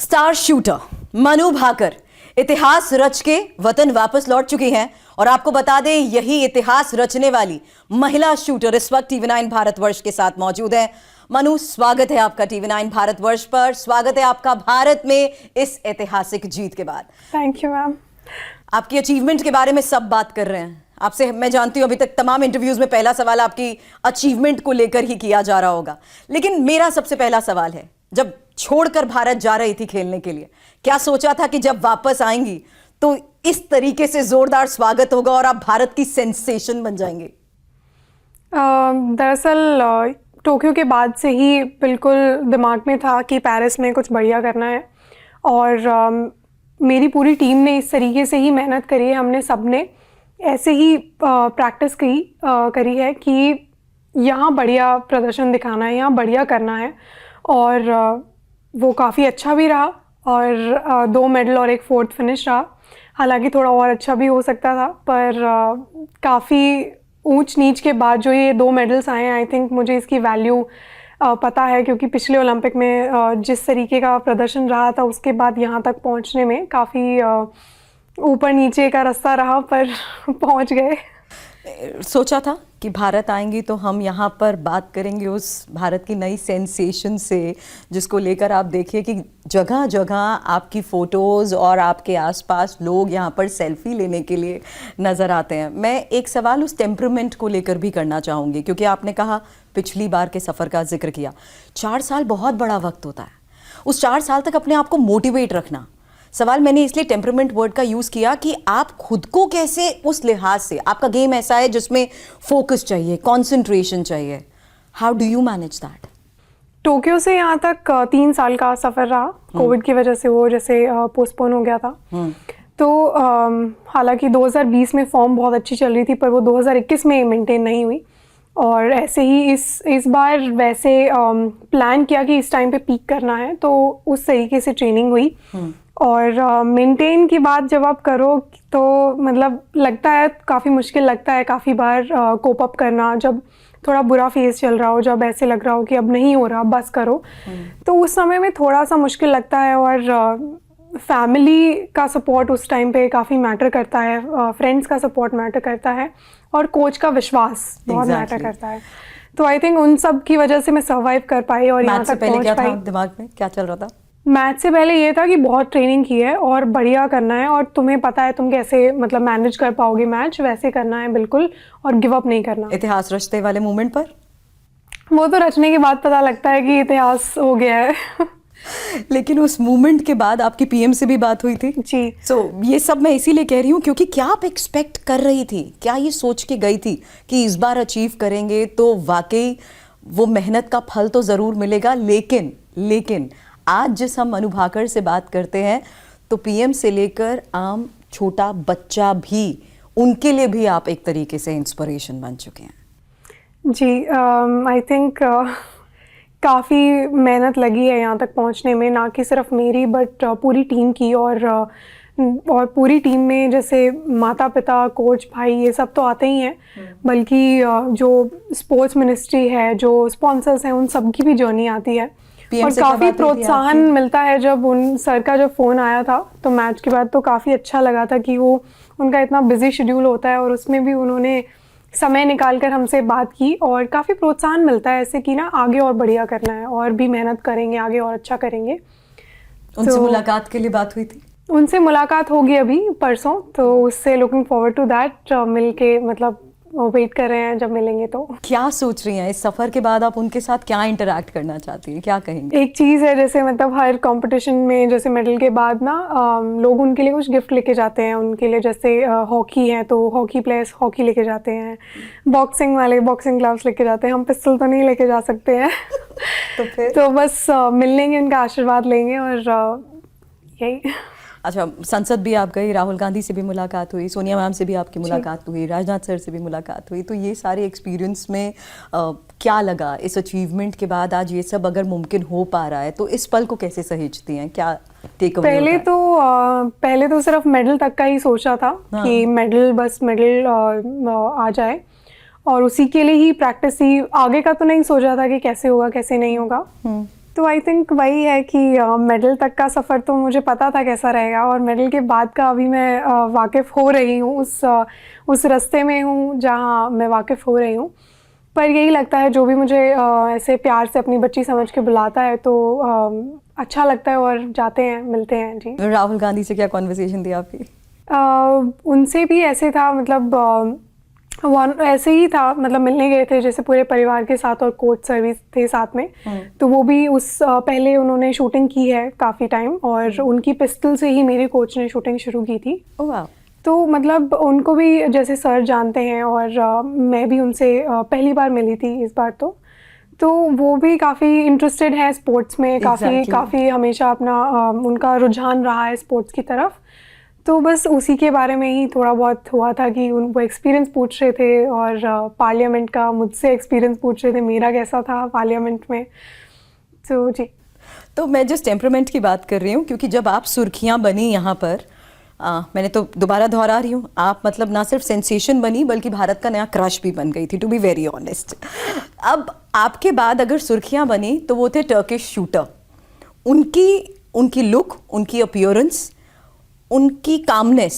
Star shooter Manu Bhaker इतिहास रच के वतन वापस लौट चुकी हैं और आपको बता दें यही इतिहास रचने वाली महिला शूटर इस वक्त टीवी9 भारतवर्ष के साथ मौजूद है। मनु, स्वागत है आपका टीवी9 भारतवर्ष पर। स्वागत है आपका भारत में इस ऐतिहासिक जीत के बाद। Thank you ma'am. आपकी अचीवमेंट के बारे में सब बात कर रहे हैं आपसे। मैं जानती हूं अभी तक तमाम इंटरव्यूज में पहला सवाल आपकी अचीवमेंट को लेकर ही किया जा रहा होगा, लेकिन मेरा सबसे पहला सवाल है, जब छोड़कर भारत जा रही थी खेलने के लिए, क्या सोचा था कि जब वापस आएंगी तो इस तरीके से जोरदार स्वागत होगा और आप भारत की सेंसेशन बन जाएंगे? दरअसल टोक्यो के बाद से ही बिल्कुल दिमाग में था कि पेरिस में कुछ बढ़िया करना है और मेरी पूरी टीम ने इस तरीके से ही मेहनत करी है। हमने सब ने ऐसे ही प्रैक्टिस करी है कि यहाँ बढ़िया प्रदर्शन दिखाना है, यहाँ बढ़िया करना है और वो काफ़ी अच्छा भी रहा और 2 मेडल और 1 फोर्थ फिनिश रहा। हालांकि थोड़ा और अच्छा भी हो सकता था, पर काफ़ी ऊंच नीच के बाद जो ये 2 मेडल्स आए हैं, आई थिंक मुझे इसकी वैल्यू पता है, क्योंकि पिछले ओलंपिक में जिस तरीके का प्रदर्शन रहा था उसके बाद यहाँ तक पहुँचने में काफ़ी ऊपर नीचे का रास्ता रहा, पर पहुँच गए। सोचा था कि भारत आएंगी तो हम यहाँ पर बात करेंगे उस भारत की नई सेंसेशन से, जिसको लेकर आप देखिए कि जगह जगह आपकी फ़ोटोज़ और आपके आसपास लोग यहाँ पर सेल्फी लेने के लिए नज़र आते हैं। मैं एक सवाल उस टेम्परामेंट को लेकर भी करना चाहूँगी, क्योंकि आपने कहा पिछली बार के सफ़र का जिक्र किया। 4 साल बहुत बड़ा वक्त होता है, उस 4 साल तक अपने आप को मोटिवेट रखना। सवाल मैंने इसलिए टेम्परामेंट वर्ड का यूज़ किया कि आप खुद को कैसे, उस लिहाज से आपका गेम ऐसा है जिसमें फोकस चाहिए, कंसंट्रेशन चाहिए, how do you manage that? Tokyo से यहाँ तक 3 साल का सफ़र रहा। कोविड की वजह से वो जैसे पोस्टपोन हो गया था। तो हालांकि 2020 में फॉर्म बहुत अच्छी चल रही थी, पर वो 2021 में मेंटेन नहीं हुई और ऐसे ही इस बार वैसे प्लान किया कि इस टाइम पे पीक करना है, तो उस तरीके से ट्रेनिंग हुई और मेंटेन की बात जब आप करो तो मतलब लगता है काफ़ी मुश्किल लगता है काफ़ी बार कोप अप करना, जब थोड़ा बुरा फेज चल रहा हो, जब ऐसे लग रहा हो कि अब नहीं हो रहा, बस करो। तो उस समय में थोड़ा सा मुश्किल लगता है और फैमिली का सपोर्ट उस टाइम पे काफ़ी मैटर करता है, फ्रेंड्स का सपोर्ट मैटर करता है और कोच का विश्वास बहुत मैटर करता है। तो आई थिंक उन सब की वजह से मैं सर्वाइव कर पाई और यहाँ तक पहुँच पाई। क्या था दिमाग में, क्या चल रहा था? मैच से पहले ये था कि बहुत ट्रेनिंग की है और बढ़िया करना है और तुम्हें पता है तुम कैसे मतलब मैनेज कर पाओगे मैच, वैसे करना है बिल्कुल और गिव अप नहीं करना। इतिहास रचते वाले मोमेंट पर वो तो रचने के बाद पता लगता है कि इतिहास हो गया है। लेकिन उस मूवमेंट के बाद आपकी पीएम से भी बात हुई थी जी। ये सब मैं इसीलिए कह रही हूँ क्योंकि क्या आप एक्सपेक्ट कर रही थी, क्या ये सोच के गई थी कि इस बार अचीव करेंगे तो वाकई वो मेहनत का फल तो ज़रूर मिलेगा? लेकिन आज जिस हम मनु भाकर से बात करते हैं तो पीएम से लेकर आम छोटा बच्चा भी, उनके लिए भी आप एक तरीके से इंस्पिरेशन बन चुके हैं। जी, आई थिंक काफ़ी मेहनत लगी है यहाँ तक पहुँचने में, ना कि सिर्फ मेरी बट पूरी टीम की और पूरी टीम में जैसे माता पिता, कोच, भाई, ये सब तो आते ही हैं, बल्कि जो स्पोर्ट्स मिनिस्ट्री है, जो स्पॉन्सर्स हैं, उन सब की भी जर्नी आती है और काफ़ी प्रोत्साहन मिलता है। जब उन सर का जब फ़ोन आया था तो मैच के बाद तो काफ़ी अच्छा लगा था कि वो उनका इतना बिजी शेड्यूल होता है और उसमें भी उन्होंने समय निकाल कर हमसे बात की और काफ़ी प्रोत्साहन मिलता है ऐसे कि ना आगे और बढ़िया करना है और भी मेहनत करेंगे, आगे और अच्छा करेंगे। उनसे मुलाकात के लिए बात हुई थी? उनसे मुलाकात होगी अभी परसों, तो उससे लुकिंग फॉरवर्ड टू दैट, मिल के मतलब वेट कर रहे हैं जब मिलेंगे। तो क्या सोच रही हैं इस सफ़र के बाद, आप उनके साथ क्या इंटरैक्ट करना चाहती हैं, क्या कहेंगे? एक चीज़ है जैसे मतलब हर कंपटीशन में जैसे मेडल के बाद ना लोग उनके लिए कुछ गिफ्ट लेके जाते हैं उनके लिए, जैसे हॉकी है तो हॉकी प्लेयर्स हॉकी लेके जाते हैं, बॉक्सिंग वाले बॉक्सिंग ग्लव्स लेके जाते हैं, हम पिस्टल तो नहीं लेके जा सकते हैं। तो फिर तो बस मिल लेंगे, उनका आशीर्वाद लेंगे और यही। अच्छा, संसद भी आप गई, राहुल गांधी से भी मुलाकात हुई, सोनिया मैम से भी आपकी मुलाकात हुई, राजनाथ सर से भी मुलाकात हुई, तो ये सारे एक्सपीरियंस में क्या लगा इस अचीवमेंट के बाद? आज ये सब अगर मुमकिन हो पा रहा है तो इस पल को कैसे सहेजती हैं, क्या टेक अवे? पहले तो सिर्फ मेडल तक का ही सोचा था कि मेडल, बस मेडल आ जाए और उसी के लिए ही प्रैक्टिस ही, आगे का तो नहीं सोचा था कि कैसे होगा कैसे नहीं होगा। तो आई थिंक वही है कि मेडल तक का सफ़र तो मुझे पता था कैसा रहेगा, और मेडल के बाद का अभी मैं वाकिफ़ हो रही हूँ, उस रास्ते में हूँ जहाँ मैं वाकिफ़ हो रही हूँ। पर यही लगता है जो भी मुझे ऐसे प्यार से अपनी बच्ची समझ के बुलाता है तो अच्छा लगता है, और जाते हैं, मिलते हैं जी। राहुल गांधी से क्या कॉन्वर्सेशन थी आपकी? उनसे भी ऐसे था, मतलब ऐसे ही था, मतलब मिलने गए थे जैसे पूरे परिवार के साथ, और कोच सर्विस थे साथ में। तो वो भी पहले उन्होंने शूटिंग की है काफ़ी टाइम, और उनकी पिस्टल से ही मेरे कोच ने शूटिंग शुरू की थी। ओह वाह। तो मतलब उनको भी जैसे सर जानते हैं, और मैं भी उनसे पहली बार मिली थी इस बार। तो वो भी काफ़ी इंटरेस्टेड है स्पोर्ट्स में, Exactly. काफ़ी हमेशा अपना उनका रुझान रहा है स्पोर्ट्स की तरफ। तो बस उसी के बारे में ही थोड़ा बहुत हुआ था कि वो एक्सपीरियंस पूछ रहे थे, और पार्लियामेंट का मुझसे एक्सपीरियंस पूछ रहे थे, मेरा कैसा था पार्लियामेंट में। तो जी। तो मैं जिस टेम्परामेंट की बात कर रही हूँ, क्योंकि जब आप सुर्खियाँ बनी यहाँ पर, मैंने तो दोबारा दोहरा रही हूँ, आप मतलब ना सिर्फ सेंसेशन बनी बल्कि भारत का नया क्रश भी बन गई थी, टू बी वेरी ऑनेस्ट। अब आपके बाद अगर सुर्खियाँ बनी तो वो थे टर्किश शूटर। उनकी लुक, उनकी अपीयरेंस, उनकी कामनेस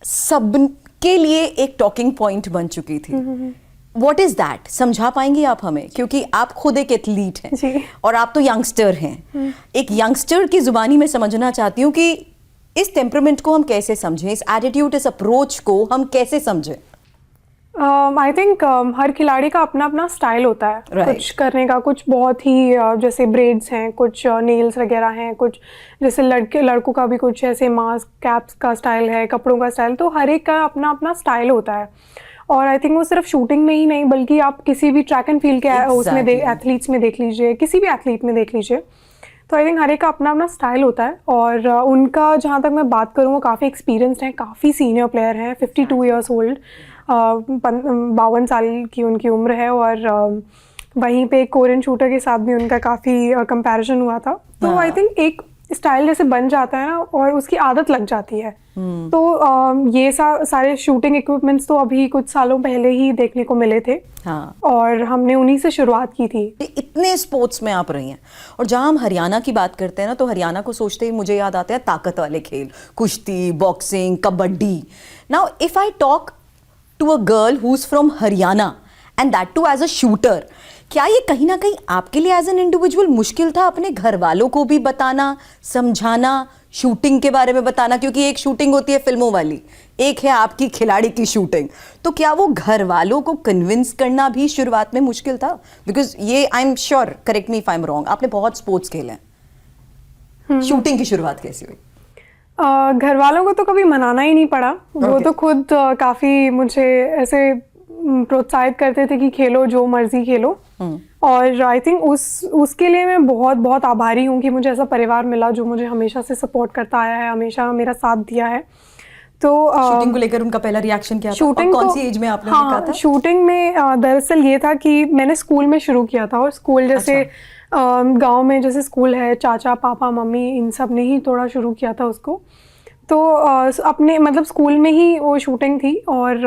सबके लिए एक टॉकिंग पॉइंट बन चुकी थी। What is that? समझा पाएंगी आप हमें, क्योंकि आप खुद एक एथलीट हैं जी। और आप तो यंगस्टर हैं। एक यंगस्टर की जुबानी में समझना चाहती हूँ कि इस टेम्परामेंट को हम कैसे समझें, इस एटीट्यूड, इस अप्रोच को हम कैसे समझें? आई थिंक हर खिलाड़ी का अपना अपना स्टाइल होता है Right. कुछ करने का। कुछ बहुत ही जैसे ब्रेड्स हैं, कुछ नेल्स वगैरह हैं, कुछ जैसे लड़कों का भी कुछ ऐसे मास्क कैप्स का स्टाइल है, कपड़ों का स्टाइल। तो हर एक का अपना अपना स्टाइल होता है, और आई थिंक वो सिर्फ शूटिंग में ही नहीं बल्कि आप किसी भी ट्रैक एंड फील्ड के उसमें एथलीट्स में देख लीजिए, किसी भी एथलीट में देख लीजिए। तो आई थिंक हर एक का अपना अपना स्टाइल होता है, और उनका जहाँ तक मैं बात करूँ वो काफ़ी एक्सपीरियंस्ड हैं, काफ़ी सीनियर प्लेयर हैं, 52 ईयर्स ओल्ड, 52 साल की उनकी उम्र है। और वहीं पे कोरियन शूटर के साथ भी उनका काफ़ी कंपैरिजन हुआ था। तो आई थिंक एक स्टाइल जैसे बन जाता है ना, और उसकी आदत लग जाती है। तो ये सारे शूटिंग इक्विपमेंट्स तो अभी कुछ सालों पहले ही देखने को मिले थे। हाँ। और हमने उन्हीं से शुरुआत की थी। इतने स्पोर्ट्स में आप रही हैं, और जहां हम हरियाणा की बात करते हैं ना, तो हरियाणा को सोचते ही मुझे याद आते हैं ताकत वाले खेल, कुश्ती, boxing, kabaddi. Now if I talk to a girl who is from Haryana and that too as a shooter, क्या ये कहीं ना कहीं आपके लिए एज एन इंडिविजुअल मुश्किल था अपने घर वालों को भी बताना, समझाना, शूटिंग के बारे में बताना? क्योंकि एक शूटिंग होती है फिल्मों वाली, एक है आपकी खिलाड़ी की शूटिंग। तो क्या वो घर वालों को कन्विंस करना भी शुरुआत में मुश्किल था? बिकॉज ये I am sure, correct me if I am wrong, आपने बहुत स्पोर्ट्स खेले हैं, शूटिंग की शुरुआत कैसी हुई? घर वालों को तो कभी मनाना ही नहीं पड़ा। वो तो खुद काफ़ी मुझे ऐसे प्रोत्साहित करते थे कि खेलो, जो मर्जी खेलो। और आई थिंक उसके लिए मैं बहुत बहुत आभारी हूँ कि मुझे ऐसा परिवार मिला जो मुझे हमेशा से सपोर्ट करता आया है, हमेशा मेरा साथ दिया है। तो शूटिंग को लेकर उनका पहला रिएक्शन क्या था? शूटिंग और कौन सी एज में आपने कहा था? शूटिंग में दरअसल ये था कि मैंने स्कूल में शुरू किया था, और स्कूल जैसे गांव में जैसे स्कूल है, चाचा पापा मम्मी इन सब ने ही थोड़ा शुरू किया था उसको। तो अपने मतलब स्कूल में ही वो शूटिंग थी, और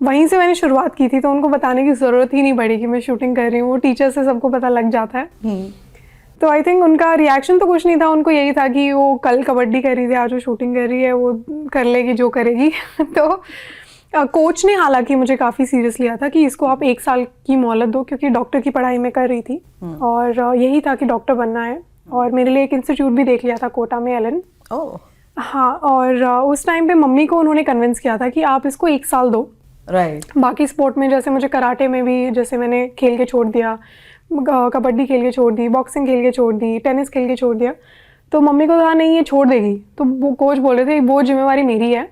वहीं से मैंने शुरुआत की थी। तो उनको बताने की ज़रूरत ही नहीं पड़ी कि मैं शूटिंग कर रही हूँ, वो टीचर से सबको पता लग जाता है। तो आई थिंक उनका रिएक्शन तो कुछ नहीं था, उनको यही था कि वो कल कबड्डी कर रही थी, आज वो शूटिंग कर रही है, वो कर लेगी जो करेगी। तो कोच ने हालांकि मुझे काफ़ी सीरियस लिया था कि इसको आप 1 साल की मोहलत दो, क्योंकि डॉक्टर की पढ़ाई में कर रही थी, और यही था कि डॉक्टर बनना है। और मेरे लिए एक इंस्टीट्यूट भी देख लिया था कोटा में, एलन। हाँ, और उस टाइम पे मम्मी को उन्होंने कन्विंस किया था कि आप इसको 1 साल दो। राइट। बाकी स्पोर्ट में जैसे मुझे कराटे में भी जैसे मैंने खेल के छोड़ दिया, कबड्डी खेल के छोड़ दी, बॉक्सिंग खेल के छोड़ दी, टेनिस खेल के छोड़ दिया। तो मम्मी को कहा नहीं, ये छोड़ देगी। तो वो कोच बोल रहे थे वो जिम्मेवारी मेरी है,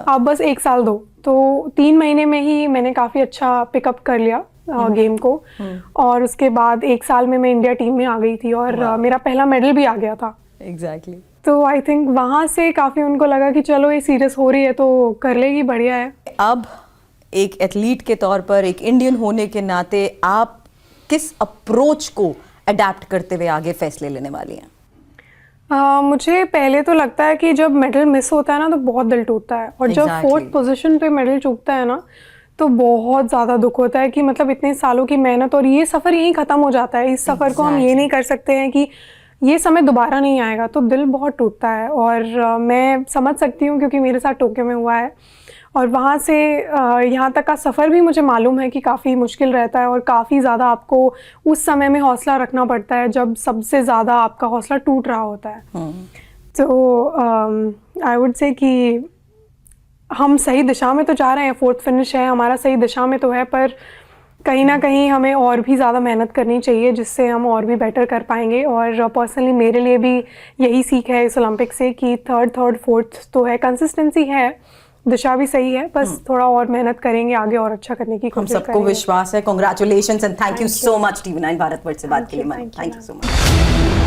आप बस 1 साल दो। तो 3 महीने में ही मैंने काफ़ी अच्छा पिकअप कर लिया गेम को, और उसके बाद 1 साल में मैं इंडिया टीम में आ गई थी, और मेरा पहला मेडल भी आ गया था। एग्जैक्टली। तो आई थिंक वहाँ से काफ़ी उनको लगा कि चलो ये सीरियस हो रही है तो कर लेगी, बढ़िया है। अब एक एथलीट के तौर पर, एक इंडियन होने के नाते, आप किस अप्रोच को अडेप्ट करते हुए आगे फैसले लेने वाली हैं? मुझे पहले तो लगता है कि जब मेडल मिस होता है ना तो बहुत दिल टूटता है, और जब 4th पोजीशन पे मेडल चूकता है ना तो बहुत ज़्यादा दुख होता है कि मतलब इतने सालों की मेहनत और ये सफ़र यहीं ख़त्म हो जाता है। इस सफ़र को हम ये नहीं कर सकते हैं कि ये समय दोबारा नहीं आएगा, तो दिल बहुत टूटता है। और मैं समझ सकती हूँ क्योंकि मेरे साथ टोक्यो में हुआ है और वहाँ से यहाँ तक का सफ़र भी मुझे मालूम है कि काफ़ी मुश्किल रहता है और काफ़ी ज़्यादा आपको उस समय में हौसला रखना पड़ता है जब सबसे ज़्यादा आपका हौसला टूट रहा होता है। तो आई वुड से कि हम सही दिशा में तो जा रहे हैं, 4th फिनिश है हमारा, सही दिशा में तो है, पर कहीं ना कहीं हमें और भी ज़्यादा मेहनत करनी चाहिए जिससे हम और भी बेटर कर पाएंगे। और पर्सनली मेरे लिए भी यही सीख है इस ओलंपिक से कि 3rd 4th तो है, कंसिस्टेंसी है, दिशा भी सही है, बस थोड़ा और मेहनत करेंगे आगे और अच्छा करने की हम कोशिश सबको करेंगे। विश्वास है। Congratulations and thank you so much TV9 Bharat वर्ष से बात के लिए। Thank you so much.